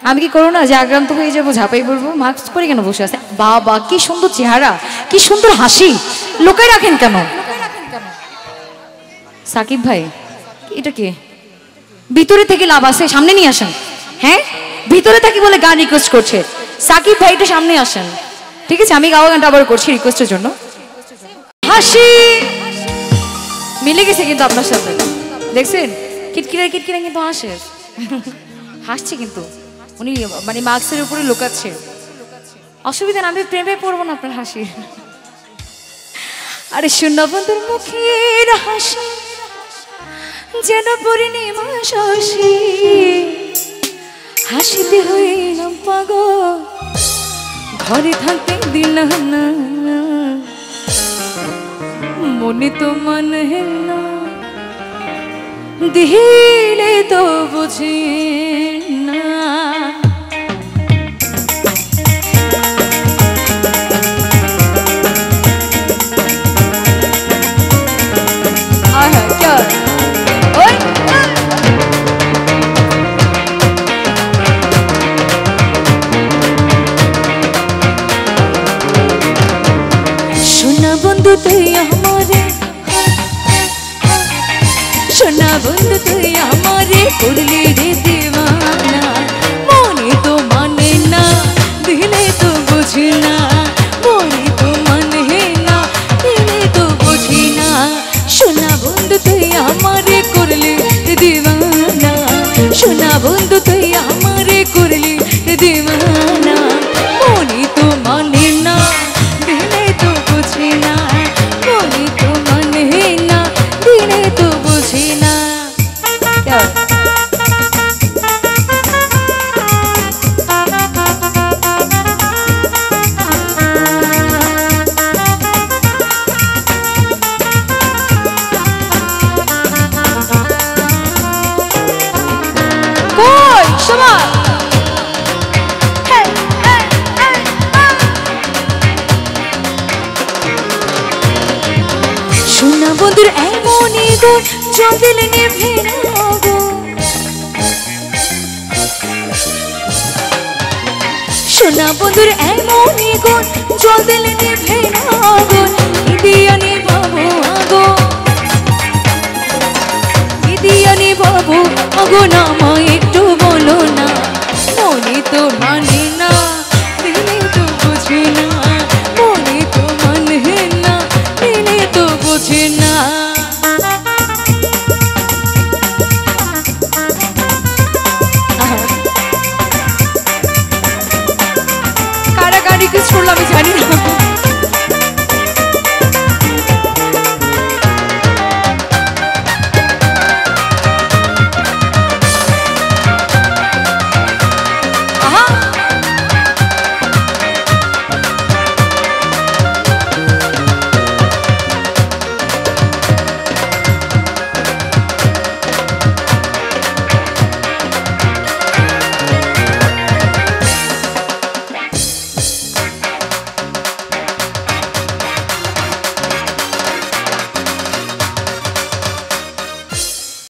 আমি কি করো না যে আক্রান্ত হয়ে যাবো, ঝাঁপাই পড়বো? মাস্ক পরে কেন বসে আছে? বাবা কি সুন্দর চেহারা, কি সুন্দর হাসি, লোকে রাখেন কেন? সাকিব ভাই এটা কে? ভিতরে থেকে লাভ আছে, সামনে নিয়ে আসেন। হ্যাঁ ভিতরে থাকি বলে গান রিকোয়েস্ট করছে। সাকিব ভাই এটা সামনে আসেন। ঠিক আছে আমি গাওয়া গানটা আবার করছি রিকোয়েস্টের জন্য। হাসি মিলে গেছে কিন্তু আপনার সাথে, দেখছেন কিটকিরা কিটকিরা কিন্তু হাসে, হাসছে কিন্তু উনি মানে মাস্কের উপরে লুকাচ্ছে। অসুবিধা না, আমি প্রেমে পড়বো না আপনার হাসি। আরে শূন্য বন্ধুর মুখের হাসি যেন পূর্ণিমা শশী, হাসিতে হইলাম পাগল ঘরে থাকতে দিলাম না, মনে তো মানে না দিলে তো বুঝি না। সোনা বন্ধু তুই আমারে, সোনা বন্ধু তুই আমারে করলি রে দিওয়ানা, মনে তো মানে না দিলে তো বুঝি না, মনে তো মানে না দিলে তো বুঝি না। সোনা বন্ধু তুই আমারে করলি দিওয়ানা, সোনা বন্ধু তুই আমারে করলি দিওয়ানা, মনে তো মানে না দিলে তো বুঝি না, মনে তো মানে না দিলে তো বুঝি না। কই সবাই সোনা বন্ধুর এমনই গো জল দিলে নেভে না গো, সোনা বন্ধুর এমনই গো জল দিলে নেভে না গো, ইদিয়ানি বাবু আগো, ইদিয়ানি বাবু আগো নামা